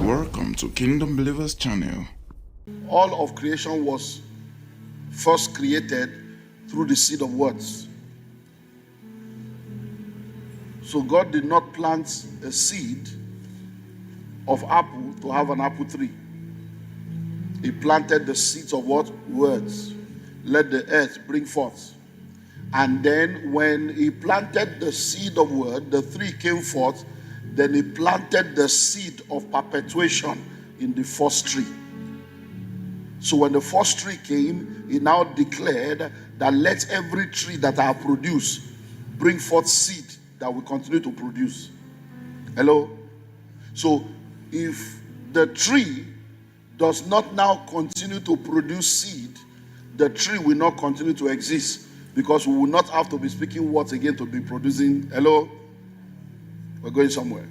Welcome to Kingdom Believers channel. All of creation was first created through the seed of words. So God did not plant a seed of apple to have an apple tree. He planted the seeds of what? Words. Let the earth bring forth. And then when he planted the seed of word, the tree came forth. Then he planted the seed of perpetuation in the first tree. So when the first tree came, he now declared that let every tree that I have produced bring forth seed that will continue to produce. Hello? So if the tree does not now continue to produce seed, the tree will not continue to exist, because we will not have to be speaking words again to be producing. Hello? We're going somewhere.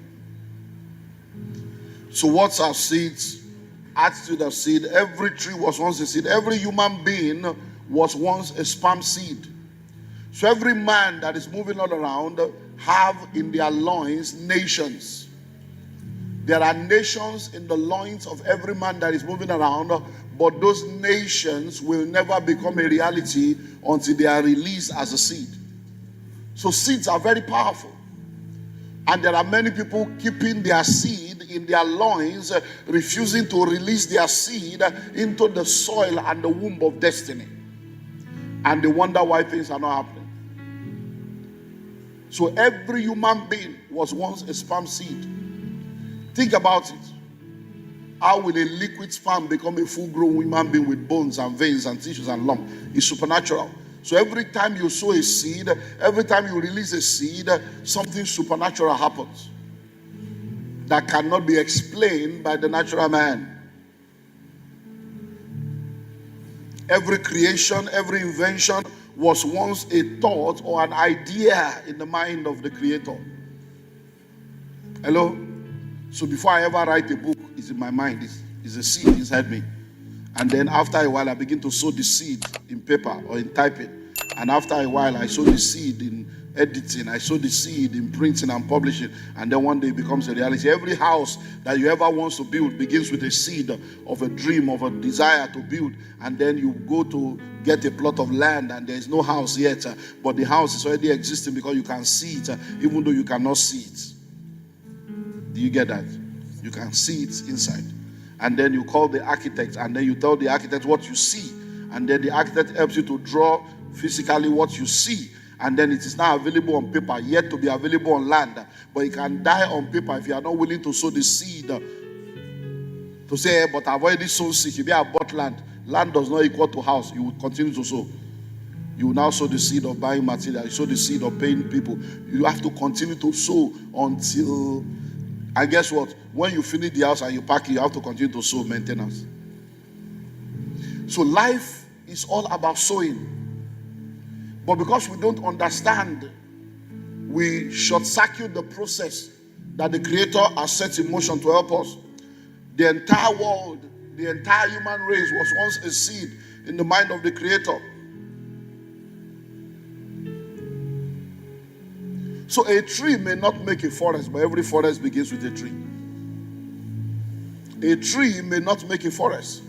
So what's our seeds? Attitude of seed. Every tree was once a seed. Every human being was once a sperm seed. So every man that is moving all around have in their loins nations. There are nations in the loins of every man that is moving around, but those nations will never become a reality until they are released as a seed. So seeds are very powerful. And there are many people keeping their seed in their loins, refusing to release their seed into the soil and the womb of destiny. And they wonder why things are not happening. So every human being was once a sperm seed. Think about it. How will a liquid sperm become a full-grown human being with bones and veins and tissues and lumps? It's supernatural. So every time you sow a seed, every time you release a seed, something supernatural happens that cannot be explained by the natural man. Every creation, every invention was once a thought or an idea in the mind of the creator. Hello? So before I ever write a book, it's in my mind. It's a seed inside me. And then after a while, I begin to sow the seed in paper or in typing. And after a while, I sow the seed in editing. I sow the seed in printing and publishing. And then one day it becomes a reality. Every house that you ever want to build begins with a seed of a dream, of a desire to build. And then you go to get a plot of land and there is no house yet. But the house is already existing because you can see it, even though you cannot see it. Do you get that? You can see it inside. And then you call the architect, and then you tell the architect what you see, and then the architect helps you to draw physically what you see, and then it is now available on paper, yet to be available on land. But it can die on paper if you are not willing to sow the seed. To say, but I've already sown seed. If you have bought land, land does not equal to house. You will continue to sow. You will now sow the seed of buying material. You sow the seed of paying people. You have to continue to sow until... And guess what? When you finish the house and you pack it, you have to continue to sow maintenance. So life is all about sowing. But because we don't understand, we short-circuit the process that the Creator has set in motion to help us. The entire world, the entire human race was once a seed in the mind of the Creator. So a tree may not make a forest, but every forest begins with a tree. A tree may not make a forest,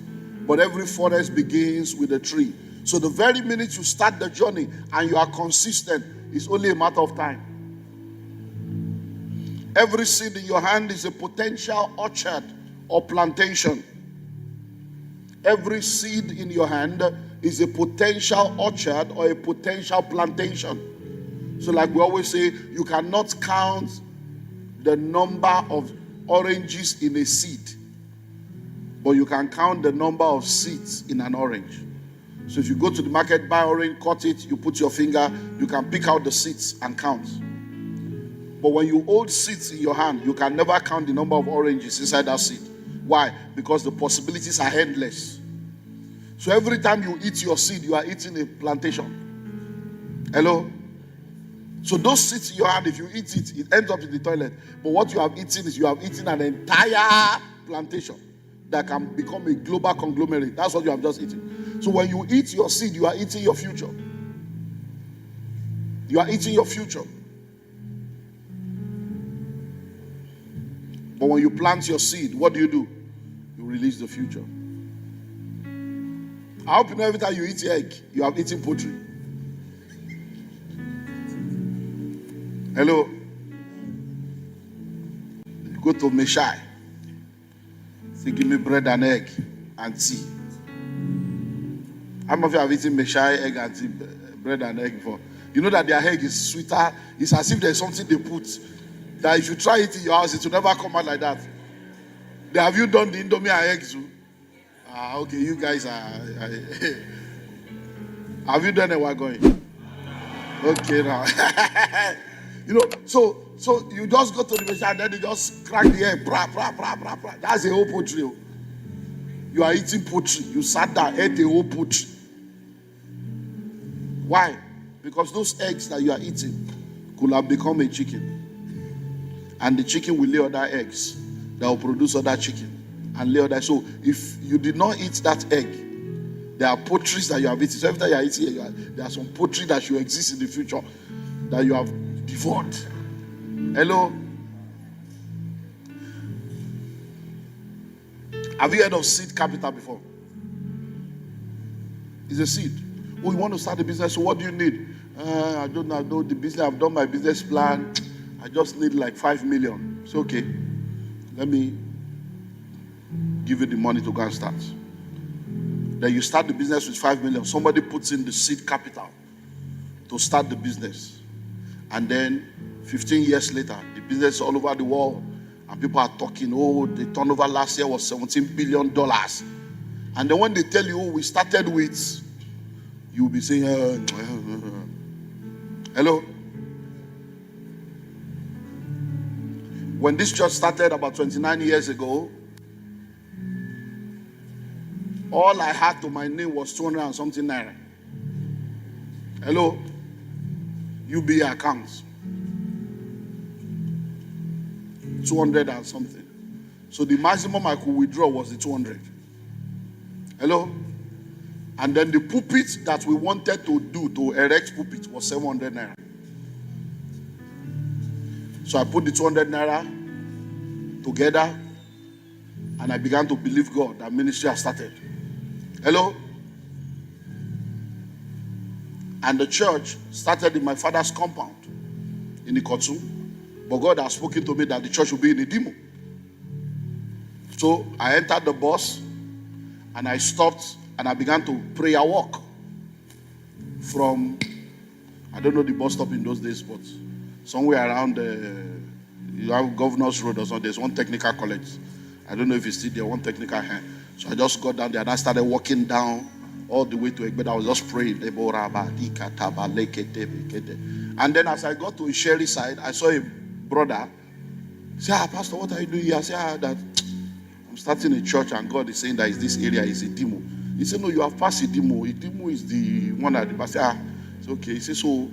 but every forest begins with a tree. So the very minute you start the journey and you are consistent, it's only a matter of time. Every seed in your hand is a potential orchard or plantation. Every seed in your hand is a potential orchard or a potential plantation. So like we always say, you cannot count the number of oranges in a seed, but you can count the number of seeds in an orange. So if you go to the market, buy orange, cut it, you put your finger, you can pick out the seeds and count. But when you hold seeds in your hand, you can never count the number of oranges inside that seed. Why? Because the possibilities are endless. So every time you eat your seed, you are eating a plantation. Hello? So those seeds in your hand, if you eat it, it ends up in the toilet. But what you have eaten is you have eaten an entire plantation that can become a global conglomerate. That's what you have just eaten. So when you eat your seed, you are eating your future. You are eating your future. But when you plant your seed, what do? You release the future. I hope you know every time you eat egg, you are eating poultry. Hello? You go to Meshai. Say, give me bread and egg and tea. How many of you have eaten Meshai egg and tea, bread and egg before? You know that their egg is sweeter. It's as if there's something they put that if you try it in your house, it will never come out like that. Have you done the Indomie and eggs too? Okay, you guys are. Have you done it while going? Okay, now. So you just go to the machine and then you just crack the egg. Bra, bra, bra, bra, bra. That's a whole poultry. You are eating poultry. You sat down, ate a whole poultry. Why? Because those eggs that you are eating could have become a chicken. And the chicken will lay other eggs that will produce other chicken and lay other. So if you did not eat that egg, there are poultries that you have eaten. So every time you are eating, there are some poultry that should exist in the future that you have devoured. Hello? Have you heard of seed capital before? It's a seed. Oh, you want to start a business, so what do you need? I don't know the business. I've done my business plan. I just need like 5 million. It's okay. Let me give you the money to go and start. Then you start the business with 5 million. Somebody puts in the seed capital to start the business. And then 15 years later, the business is all over the world. And people are talking, oh, the turnover last year was $17 billion. And then when they tell you, oh, we started with, you'll be saying, hello? When this church started about 29 years ago, all I had to my name was 200 and something naira. Hello? UBA accounts. 200 and something. So the maximum I could withdraw was the 200. Hello? And then the pulpit that we wanted to do to erect pulpit was 700 naira. So I put the 200 naira together and I began to believe God that ministry has started. Hello? And the church started in my father's compound in Ikotu. But God has spoken to me that the church will be in Idimo. So I entered the bus and I stopped and I began to prayer walk from, I don't know the bus stop in those days, but somewhere around you have Governor's Road or something. There's one technical college. I don't know if it's still there, one technical hand. So I just got down there and I started walking down all the way to Egbeda. I was just praying. And then as I got to Sherry side, I saw a brother say, Pastor, what are you doing here? I said, that I'm starting a church and God is saying that this area is Idimo. He said, no, you have passed Idimo. Idimo is the one that the pastor. It's okay. He said, so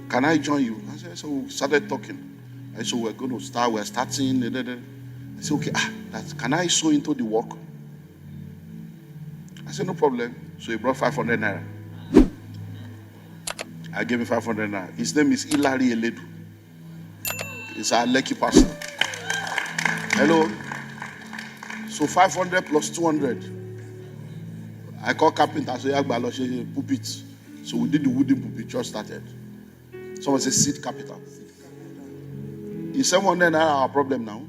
can I join you? I said, so we started talking. I said, we're starting. I said, okay, can I sow into the work? I said, no problem. So he brought 500 naira. I gave him 500 naira. His name is Ilari Eledu. He's our lucky pastor. Hello? So 500 plus 200. I called carpenter, so Yagbalo pulpit. So we did the wooden pulpit, church started. Someone said seed capital. Is 700 naira our problem now?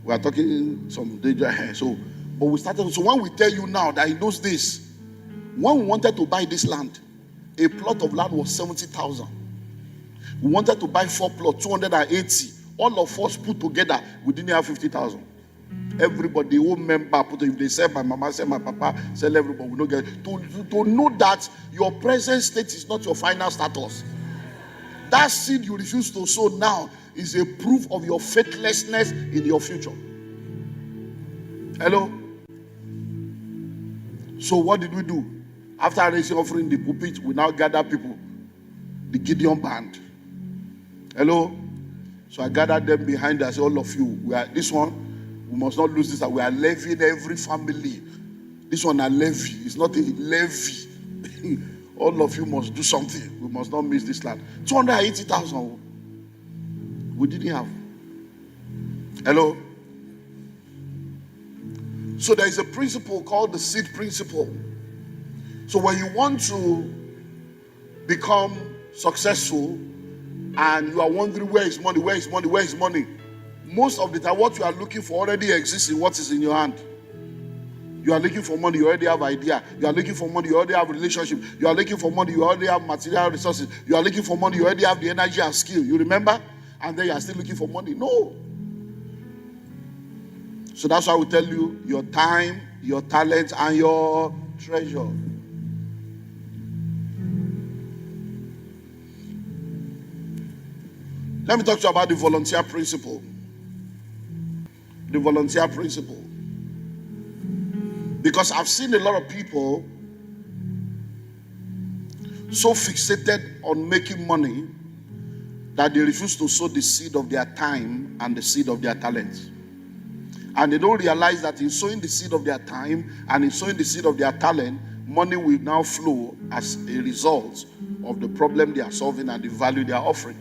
We are talking some danger here. So, but we started. So when we tell you now that in those days, when we wanted to buy this land, a plot of land was 70,000. We wanted to buy 4 plots, 280. All of us put together, we didn't have 50,000. Everybody, all member, if they sell my mama, sell my papa, sell everybody, we don't get it. To know that your present state is not your final status. That seed you refuse to sow now is a proof of your faithlessness in your future. Hello? So what did we do? After raising offering the pulpit, we now gather people. The Gideon band. Hello? So I gathered them behind us, all of you. This one, we must not lose this. We are levying every family. This one, a levy. It's not a levy. All of you must do something. We must not miss this land. 280,000. We didn't have. Hello? So there is a principle called the seed principle. So when you want to become successful and you are wondering where is money, where is money, where is money, most of the time what you are looking for already exists in what is in your hand. You are looking for money, you already have idea. You are looking for money, you already have relationship. You are looking for money, you already have material resources. You are looking for money, you already have the energy and skill. You remember? And then you are still looking for money. No. So that's why we tell you your time, your talent, and your treasure. Let me talk to you about the volunteer principle. The volunteer principle. Because I've seen a lot of people so fixated on making money that they refuse to sow the seed of their time and the seed of their talent. And they don't realize that in sowing the seed of their time and in sowing the seed of their talent, money will now flow as a result of the problem they are solving and the value they are offering.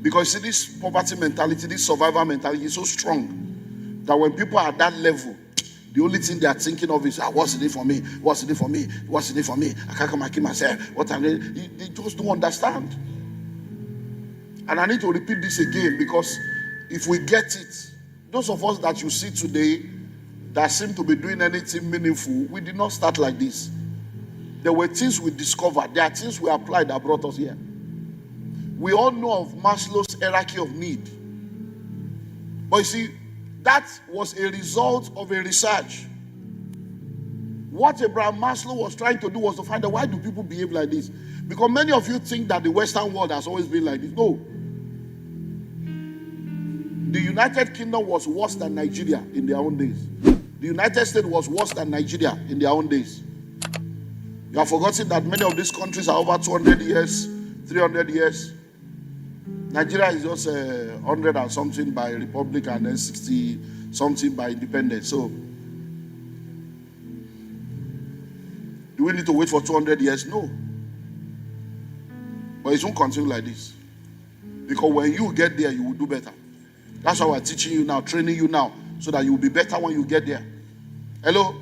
Because see, this poverty mentality, this survival mentality is so strong that when people are at that level, the only thing they are thinking of is, what's in it for me? What's in it for me? What's in it for me? I can't come and kill myself. What are they? They just don't understand. And I need to repeat this again, because if we get it, those of us that you see today that seem to be doing anything meaningful, we did not start like this. There were things we discovered. There are things we applied that brought us here. We all know of Maslow's hierarchy of need. But you see, that was a result of a research. What Abraham Maslow was trying to do was to find out, why do people behave like this? Because many of you think that the Western world has always been like this. No. The United Kingdom was worse than Nigeria in their own days. The United States was worse than Nigeria in their own days. You have forgotten that many of these countries are over 200 years, 300 years. Nigeria is just 100 and something by republic and then 60 something by independence. So, do we need to wait for 200 years? No. But it won't continue like this. Because when you get there, you will do better. That's why we're teaching you now, training you now, so that you will be better when you get there. Hello?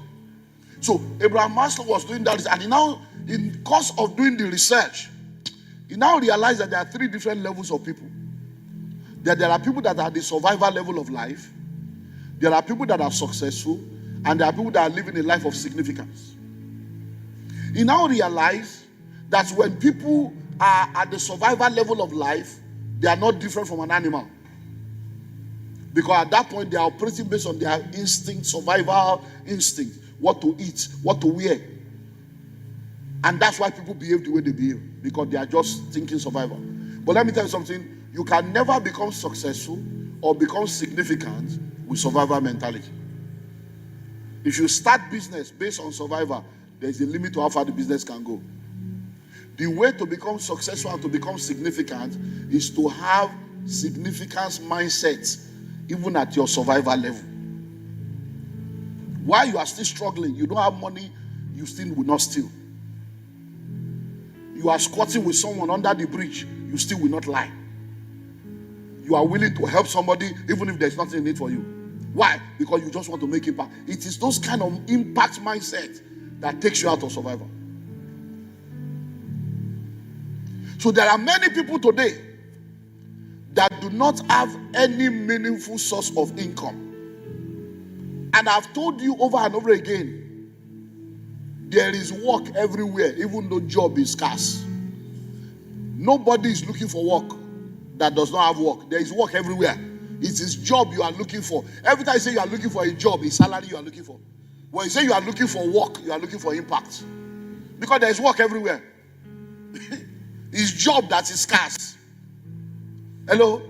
So, Abraham Maslow was doing that, and now, in course of doing the research, he now realized that there are three different levels of people. That there are people that are at the survival level of life, there are people that are successful, and there are people that are living a life of significance. He now realized that when people are at the survival level of life, they are not different from an animal. Because at that point, they are operating based on their instinct, survival instinct, what to eat, what to wear. And that's why people behave the way they behave, because they are just thinking survival. But let me tell you something, you can never become successful or become significant with survival mentality. If you start business based on survival, there's a limit to how far the business can go. The way to become successful and to become significant is to have significance mindset, even at your survival level. While you are still struggling, you don't have money, you still will not steal. You are squatting with someone under the bridge, you still will not lie. You are willing to help somebody even if there's nothing in it for you. Why? Because you just want to make impact. It is those kind of impact mindset that takes you out of survival. So there are many people today that do not have any meaningful source of income. And I've told you over and over again, there is work everywhere, even though job is scarce. Nobody is looking for work that does not have work. There is work everywhere. It is job you are looking for. Every time you say you are looking for a job, it's salary you are looking for. When you say you are looking for work, you are looking for impact. Because there is work everywhere. It's job that is scarce. Hello?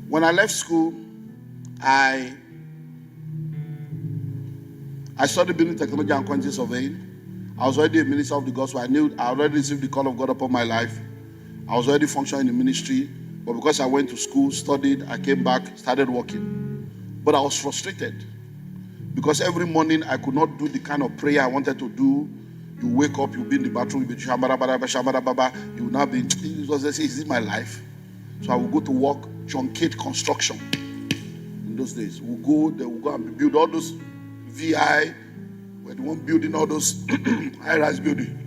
When I left school, I studied building technology and quantity surveying. I was already a minister of the gospel. I already received the call of God upon my life. I was already functioning in the ministry. But because I went to school, studied, I came back, started working. But I was frustrated Because every morning I could not do the kind of prayer I wanted to do. You wake up, you'll be in the bathroom, you'll be shabara, you will now be, is it my life? So I will go to work, truncate construction. In those days, we'll go and build all those VI, we're the one building all those high-rise building.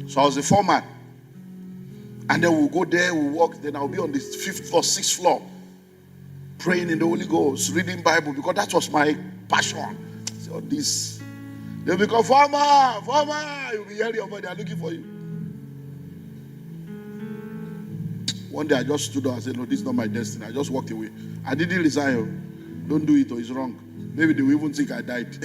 So I was a foreman. And then we'll go there, we'll walk, then I'll be on the 5th floor, 6th floor, praying in the Holy Ghost, reading Bible, because that was my passion. So this, they'll become farmer, you'll be hearing your voice, they're looking for you. One day I just stood up and said, no, this is not my destiny. I just walked away. I didn't resign. Don't do it or it's wrong. Maybe they will even think I died.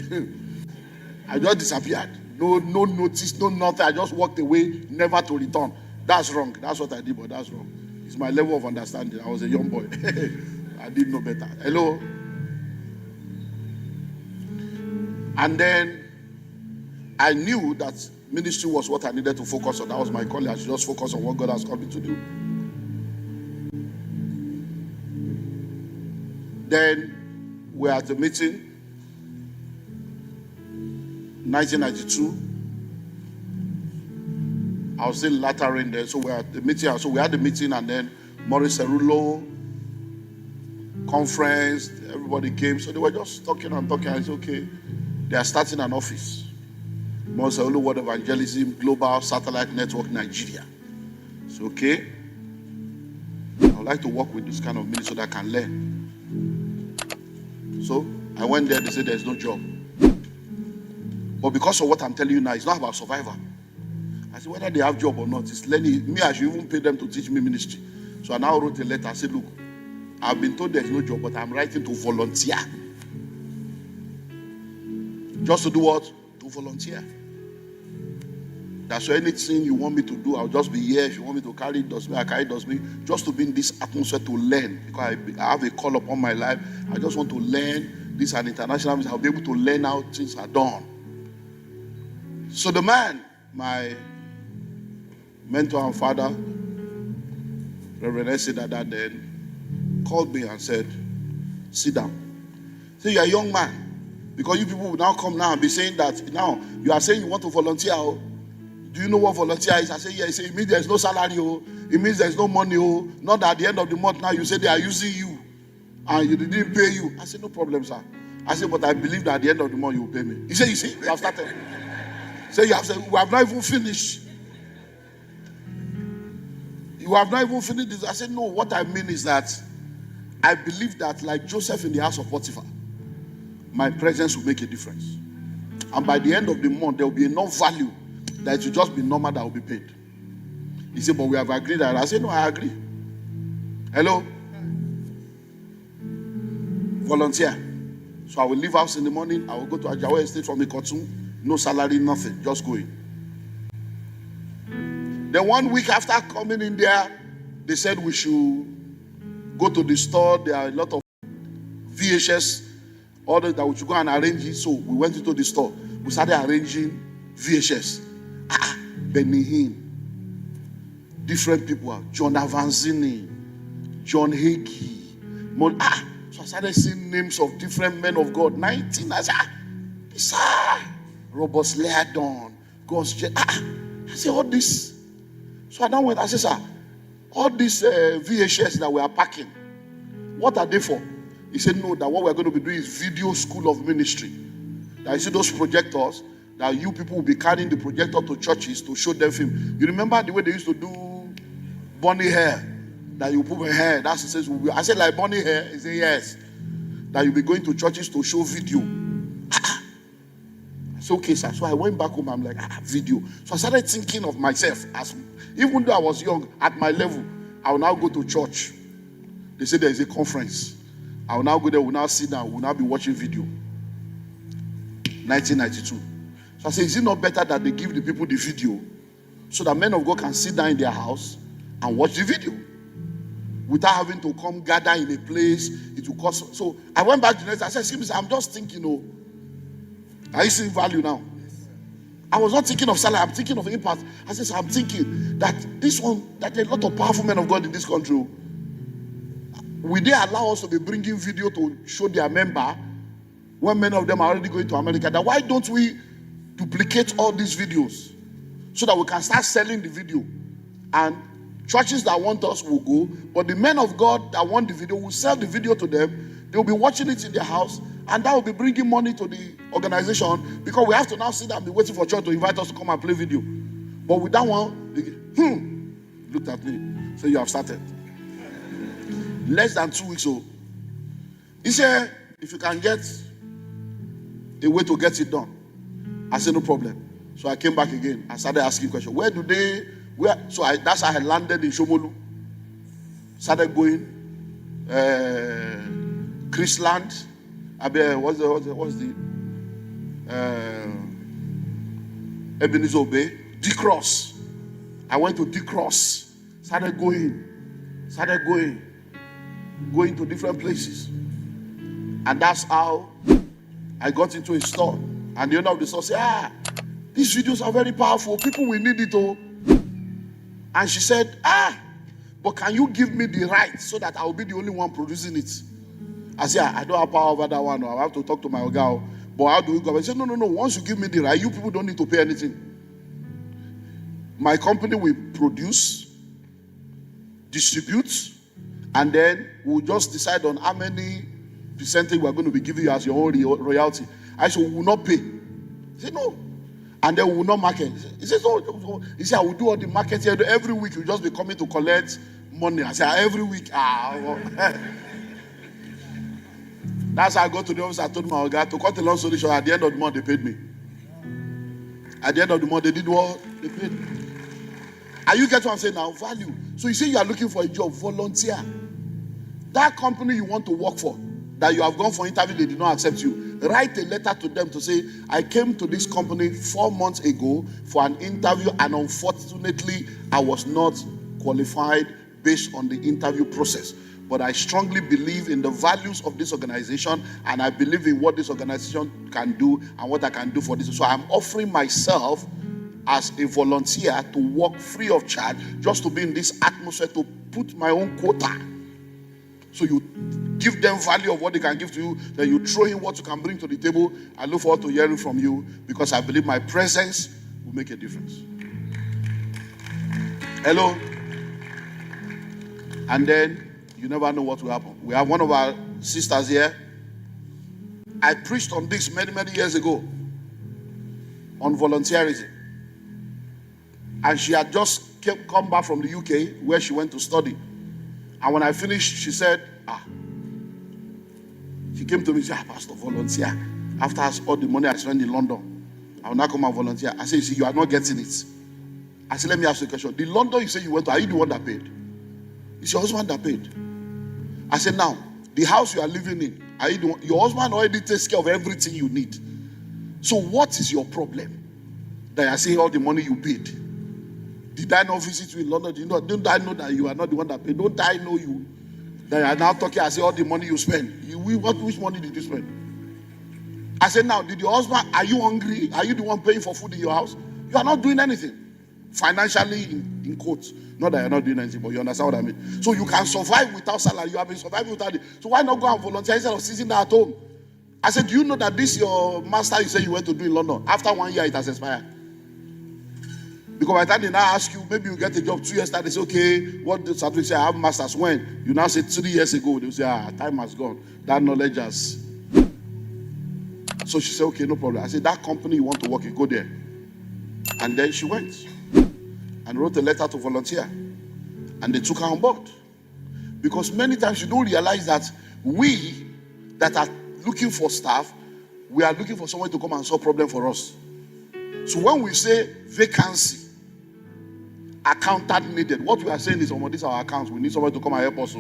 I just disappeared. No notice, no nothing. I just walked away, never to return. That's wrong. That's what I did, but that's wrong. It's my level of understanding. I was a young boy. I didn't know better. Hello? And then I knew that ministry was what I needed to focus on. That was my calling. I should just focus on what God has called me to do. Then we're at the meeting, 1992. I was still lattering there, so we're at the meeting. So we had the meeting, and then Maurice Cerulo conference, everybody came. So they were just talking and talking. I said, okay, they are starting an office. Maurice Cerulo World Evangelism Global Satellite Network Nigeria. So okay, I would like to work with this kind of ministry so that I can learn. So I went there, they said there's no job. But because of what I'm telling you now, it's not about survival. I said, whether they have job or not, it's learning. Me, I should even pay them to teach me ministry. So I now wrote a letter. I said, look, I've been told there's no job, but I'm writing to volunteer. Just to do what? To volunteer. That's why anything you want me to do, I'll just be here. If you want me to carry it, does me, I carry it, does me. Just to be in this atmosphere to learn. Because I have a call upon my life. I just want to learn. This is an international mission. I'll be able to learn how things are done. So the man, my mentor and father, Reverend Esidada, then called me and said, sit down. Say, you're a young man. Because you people will now come now and be saying that, now, you are saying you want to volunteer. Oh. Do you know what volunteer is? I say, yeah. He said, it means there's no salary. Oh. It means there's no money. Oh. Not that at the end of the month now you say they are using you and you didn't pay you. I said, no problem, sir. I said, but I believe that at the end of the month you will pay me. He said, you see, we have started. Say, you have said, we have not even finished. You have not even finished this. I said, no, what I mean is that I believe that like Joseph in the house of Potiphar, my presence will make a difference. And by the end of the month, there will be enough value that it will just be normal that will be paid. He said, but we have agreed that. I said, no, I agree. Hello? Volunteer. So I will leave house in the morning. I will go to Ajawa Estate from Ikotu. No salary, nothing. Just going. Then 1 week after coming in there, they said we should go to the store. There are a lot of VHS orders that we should go and arrange it. So we went into the store. We started arranging VHS. Benny Hinn. Different people. John Avanzini. John Hagee. So I started seeing names of different men of God. 19. I said, Robert Leadon. God's I said, all this. So I now went, I said, sir, all these VHS that we are packing, what are they for? He said, no, that what we're going to be doing is video school of ministry. That you see those projectors, that you people will be carrying the projector to churches to show them film. You remember the way they used to do bunny hair? That you put my hair, that's it says, I said, like bunny hair? He said, yes. That you'll be going to churches to show video. It's okay, sir. So I went back home. I'm like, video. So I started thinking of myself as, even though I was young, at my level, I will now go to church. They say there is a conference. I will now go there. We'll now sit down. We'll now be watching video. 1992. So I say, is it not better that they give the people the video so that men of God can sit down in their house and watch the video without having to come gather in a place? It will cost. So I went back to the next. I said, I'm just thinking, are you seeing value now? I was not thinking of salary. I'm thinking of impact. I said, I'm thinking that this one, that there are a lot of powerful men of God in this country. will they allow us to be bringing video to show their member when many of them are already going to America? That why don't we duplicate all these videos so that we can start selling the video? And churches that want us will go, but the men of God that want the video will sell the video to them. They will be watching it in their house, and that will be bringing money to the organization, because we have to now sit and be waiting for church to invite us to come and play video. But with that one, they looked at me, so you have started. Less than 2 weeks old. He said, if you can get a way to get it done. I said, no problem. So I came back again. I started asking questions. That's how I landed in Shomolu. Started going. Chrisland. What's the Ebenezer Bay? D-Cross. I went to D-Cross. Started going to different places. And that's how I got into a store. And the owner of the store said, these videos are very powerful. People will need it all. And she said, but can you give me the right so that I will be the only one producing it? I said, I don't have power over that one. I have to talk to my girl. But how do we go? I said, no. Once you give me the right, you people don't need to pay anything. My company will produce, distribute, and then we'll just decide on how many percentage we're going to be giving you as your own royalty. I said, we will not pay. He said, no. And then we will not market. He said, no. He said, I will do all the marketing. Every week you'll just be coming to collect money. I said, every week. That's how I got to the office. I told my guy to cut a long story short. At the end of the month, they paid me. At the end of the month, they did what? They paid me. Are you getting what I'm saying now? Value. So you say you are looking for a job, volunteer. That company you want to work for, that you have gone for interview, they did not accept you. Write a letter to them to say, I came to this company 4 months ago for an interview, and unfortunately, I was not qualified based on the interview process. But I strongly believe in the values of this organization, and I believe in what this organization can do and what I can do for this. So I'm offering myself as a volunteer to work free of charge, just to be in this atmosphere, to put my own quota. So you give them value of what they can give to you, then you throw in what you can bring to the table. I look forward to hearing from you, because I believe my presence will make a difference. Hello? And then you never know what will happen. We have one of our sisters here. I preached on this many years ago, on volunteerism. And she had just come back from the UK, where she went to study. And when I finished, she said, she came to me and said, Pastor, volunteer. After all the money I spent in London, I will now come and volunteer. I said, you see, you are not getting it. I said, let me ask you a question. The London you say you went to, are you the one that paid? It's your husband that paid. I said, now, the house you are living in, are you the one? Your husband already takes care of everything you need. So what is your problem that I say all the money you paid? Did I not visit you in London? Don't I know that you are not the one that paid? Don't I know you? That you are now talking, I say all the money you spend. Which money did you spend? I said, now, did your husband, are you hungry? Are you the one paying for food in your house? You are not doing anything. Financially, in quotes. Not that you're not doing anything, but you understand what I mean. So you can survive without salary. You have been surviving without it. So why not go and volunteer instead of sitting there at home? I said, do you know that this your master you say you went to do in London? After 1 year, it has expired. Because by the time they now ask you, maybe you get a job 2 years later, they say, okay, what the certificate say, I have masters. When? You now say 3 years ago, they say, time has gone. That knowledge has. So she said, okay, no problem. I said, that company you want to work in, go there. And then she went and wrote a letter to volunteer. And they took her on board. Because many times you don't realize that we that are looking for staff, we are looking for someone to come and solve problem for us. So when we say vacancy, accountant needed, what we are saying is, this is our accounts. We need someone to come and help us.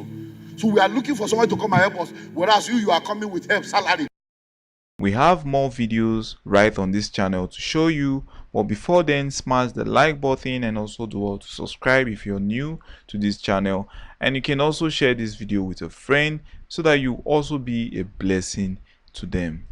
So we are looking for someone to come and help us, whereas you are coming with help, salary. We have more videos right on this channel to show you, but before then, smash the like button and also do well to subscribe if you're new to this channel. And you can also share this video with a friend so that you also be a blessing to them.